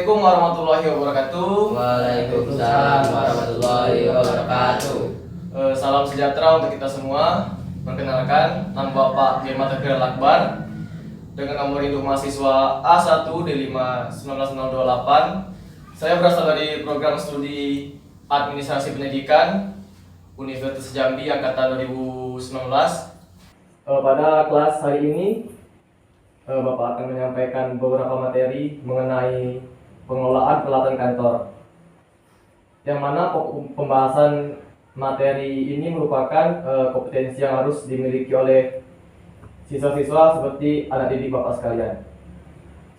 Assalamualaikum warahmatullahi wabarakatuh. Waalaikumsalam warahmatullahi wabarakatuh. Salam sejahtera untuk kita semua. Perkenalkan, nama Bapak Firman Tegar Lakbar dengan nomor induk mahasiswa A1 D5 19028. Saya berasal dari program studi Administrasi Pendidikan Universitas Jambi angkatan 2019. Pada kelas hari ini Bapak akan menyampaikan beberapa materi mengenai pengelolaan peralatan kantor, yang mana pembahasan materi ini merupakan kompetensi yang harus dimiliki oleh siswa-siswa seperti anak didik Bapak sekalian,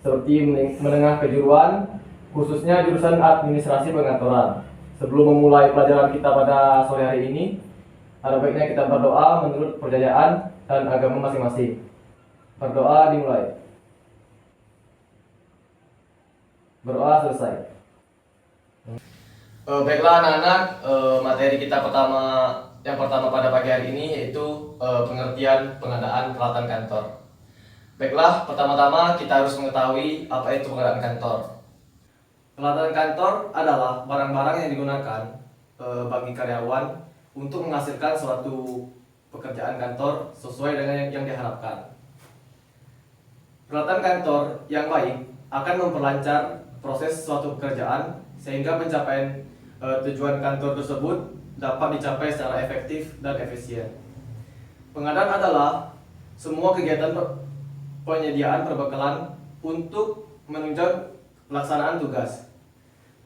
seperti menengah kejuruan, khususnya jurusan administrasi pengantoran. Sebelum memulai pelajaran kita pada sore hari ini, ada baiknya kita berdoa menurut percayaan dan agama masing-masing. Berdoa dimulai. Berdoa selesai. Baiklah anak-anak, materi kita yang pertama pada pagi hari ini yaitu pengertian pengadaan peralatan kantor. Baiklah, pertama-tama kita harus mengetahui apa itu pengadaan kantor. Peralatan kantor adalah barang-barang yang digunakan bagi karyawan untuk menghasilkan suatu pekerjaan kantor sesuai dengan yang diharapkan. Peralatan kantor yang baik akan memperlancar proses suatu pekerjaan sehingga pencapaian tujuan kantor tersebut dapat dicapai secara efektif dan efisien. Pengadaan adalah semua kegiatan penyediaan perbekalan untuk menunjang pelaksanaan tugas.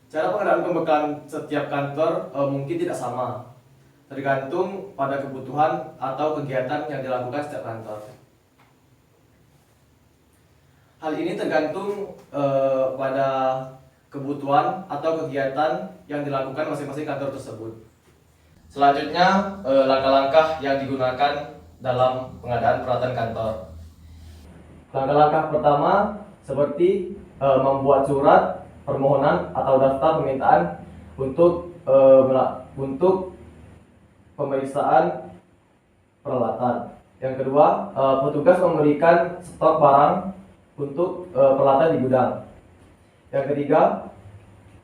Cara pengadaan pembekalan setiap kantor mungkin tidak sama, tergantung pada kebutuhan atau kegiatan yang dilakukan setiap kantor. Hal ini tergantung pada kebutuhan atau kegiatan yang dilakukan masing-masing kantor tersebut. Selanjutnya, langkah-langkah yang digunakan dalam pengadaan peralatan kantor. Langkah-langkah pertama seperti membuat surat permohonan atau daftar permintaan untuk pemeriksaan peralatan. Yang kedua, petugas memberikan stok barang untuk peralatan di gudang. Yang ketiga,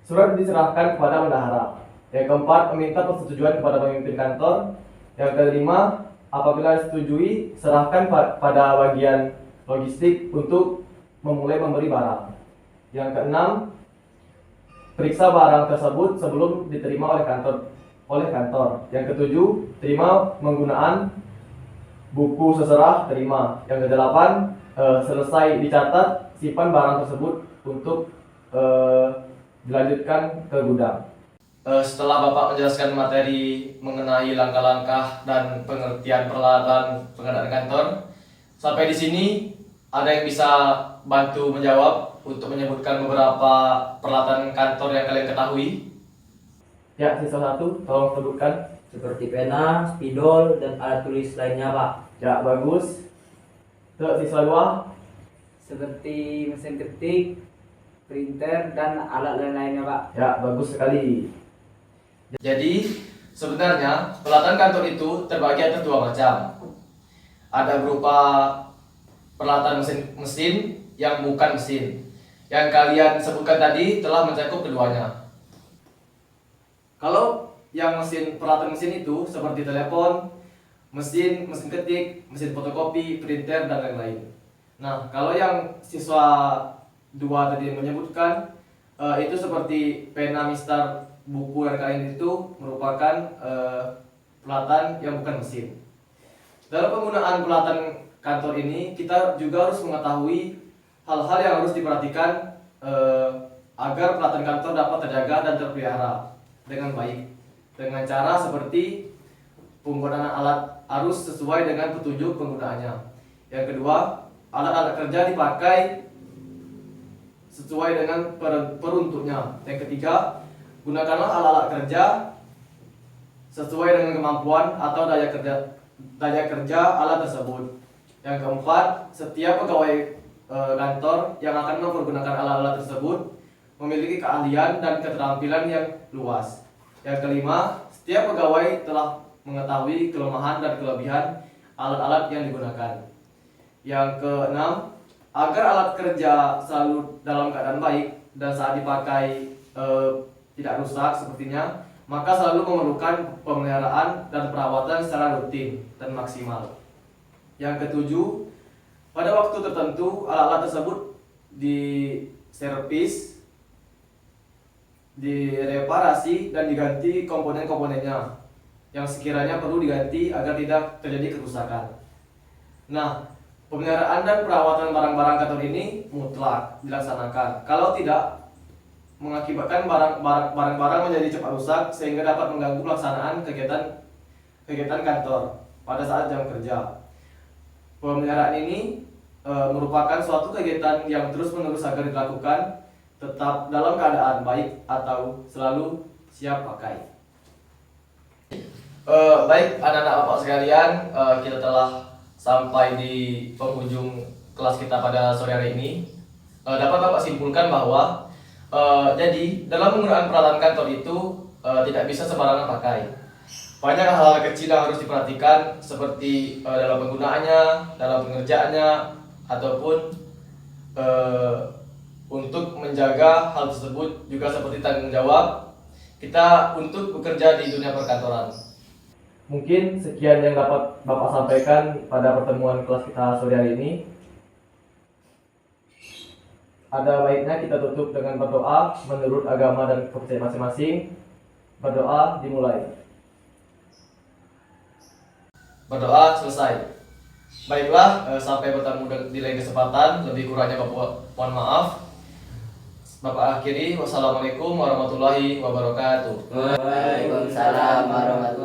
surat diserahkan kepada bendahara. Yang keempat, meminta persetujuan kepada pemimpin kantor. Yang kelima, apabila disetujui, serahkan pada bagian logistik untuk memulai memberi barang. Yang keenam, periksa barang tersebut sebelum diterima oleh kantor. Yang ketujuh, terima penggunaan buku seserah terima. Yang kedelapan, selesai dicatat simpan barang tersebut untuk dilanjutkan ke gudang. Setelah Bapak menjelaskan materi mengenai langkah-langkah dan pengertian peralatan pengadaan kantor, sampai di sini ada yang bisa bantu menjawab untuk menyebutkan beberapa peralatan kantor yang kalian ketahui? Ya, siswa satu, tolong sebutkan. Seperti pena, spidol, dan alat tulis lainnya, Pak. Ya, bagus. Siswa dua, seperti mesin ketik, printer, dan alat lain-lainnya, Pak. ya, bagus sekali. Jadi sebenarnya peralatan kantor itu terbagi atas dua macam. Ada berupa peralatan mesin yang bukan mesin. Yang kalian sebutkan tadi telah mencakup keduanya. Kalau yang peralatan mesin itu seperti telepon, mesin ketik, mesin fotokopi, printer, dan lain-lain. Nah, kalau yang siswa dua tadi menyebutkan itu seperti pena, mistar, buku yang kalian itu merupakan peralatan yang bukan mesin. Dalam penggunaan peralatan kantor ini, kita juga harus mengetahui hal-hal yang harus diperhatikan agar peralatan kantor dapat terjaga dan terpelihara dengan baik, dengan cara seperti penggunaan alat harus sesuai dengan petunjuk penggunaannya. Yang kedua, alat-alat kerja dipakai sesuai dengan peruntuknya. Yang ketiga, gunakanlah alat-alat kerja sesuai dengan kemampuan atau daya kerja alat tersebut. Yang keempat, setiap pegawai kantor yang akan mempergunakan alat-alat tersebut memiliki keahlian dan keterampilan yang luas. Yang kelima, setiap pegawai telah mengetahui kelemahan dan kelebihan alat-alat yang digunakan. Yang keenam, agar alat kerja selalu dalam keadaan baik, dan saat dipakai tidak rusak sepertinya, maka selalu memerlukan pemeliharaan dan perawatan secara rutin dan maksimal. Yang ketujuh, pada waktu tertentu alat-alat tersebut diservis, direparasi dan diganti komponen-komponennya yang sekiranya perlu diganti agar tidak terjadi kerusakan. Nah, pemeliharaan dan perawatan barang-barang kantor ini mutlak dilaksanakan. Kalau tidak, mengakibatkan barang-barang menjadi cepat rusak sehingga dapat mengganggu pelaksanaan kegiatan kantor pada saat jam kerja. Pemeliharaan ini merupakan suatu kegiatan yang terus-menerus agar dilakukan tetap dalam keadaan baik atau selalu siap pakai. Baik anak-anak bapak sekalian, kita telah sampai di penghujung kelas kita pada sore hari ini. Dapat bapak simpulkan bahwa jadi dalam penggunaan peralatan kantor itu tidak bisa sembarangan pakai. Banyak hal kecil yang harus diperhatikan seperti dalam penggunaannya, dalam pengerjaannya, ataupun untuk menjaga hal tersebut juga seperti tanggung jawab kita untuk bekerja di dunia perkantoran. Mungkin sekian yang dapat Bapak sampaikan pada pertemuan kelas kita sore hari ini. Ada baiknya kita tutup dengan berdoa menurut agama dan kepercayaan masing-masing. Berdoa dimulai. Berdoa selesai. Baiklah, sampai bertemu di lain kesempatan. Lebih kurangnya Bapak mohon maaf. Bapak akhiri, wassalamualaikum warahmatullahi wabarakatuh. Waalaikumsalam warahmatullahi